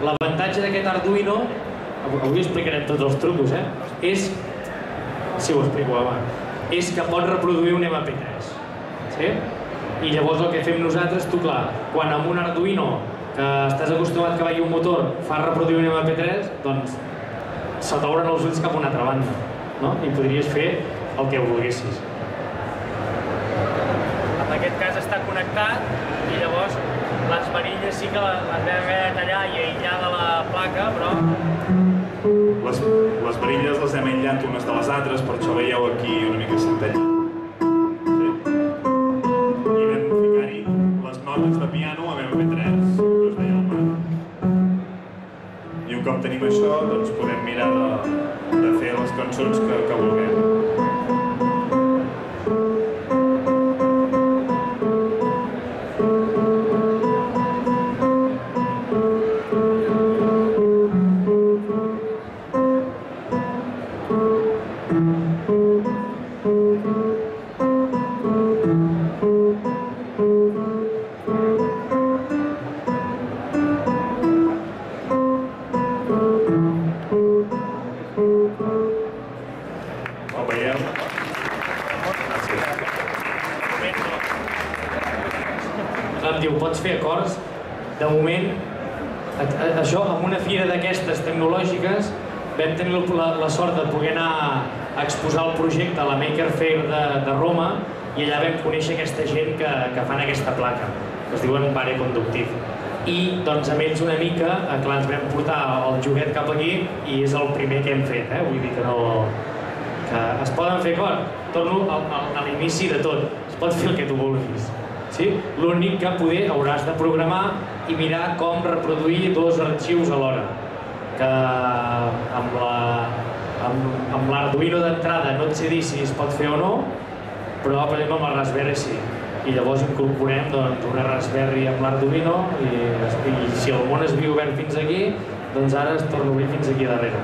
l'avantatge d'aquest Arduino, avui explicarem tots els trucos, és, si ho explico abans, és que pot reproduir un MP3. I llavors el que fem nosaltres, tu clar, quan amb un Arduino que estàs acostumat que vagi un motor fa reproduir un MP3, doncs se t'obren els ulls cap a una altra banda i podries fer el que volguessis. En aquest cas està connectat i llavors les varilles sí que les vam haver de tallar i aïllar de la placa, però... Les varilles les hem aïllat unes de les altres, per això veieu aquí una mica centella. I vam ficar-hi les notes de piano amb MP3, que us deia el Marc. I un cop tenim això, doncs podem mirar de fer les cançons que vulguem. Em diu, pots fer acords? De moment, això, amb una fira d'aquestes tecnològiques, vam tenir la sort de poder anar a exposar el projecte a la Maker Faire de Roma i allà vam conèixer aquesta gent que fan aquesta placa, que es diuen Bare Conductive. I doncs amb ells una mica, clar, ens vam portar el joguet cap aquí i és el primer que hem fet, vull dir que no... que es poden fer acords. Torno a l'inici de tot, es pot fer el que tu vulguis. L'únic que poder hauràs de programar i mirar com reproduir dos arxius alhora, que amb l'Arduino d'entrada no et sé dir si es pot fer o no, però per exemple amb la Raspberry sí. I llavors incorporem una Raspberry amb l'Arduino i si el món es viu obert fins aquí, doncs ara es torna a obrir fins aquí darrere.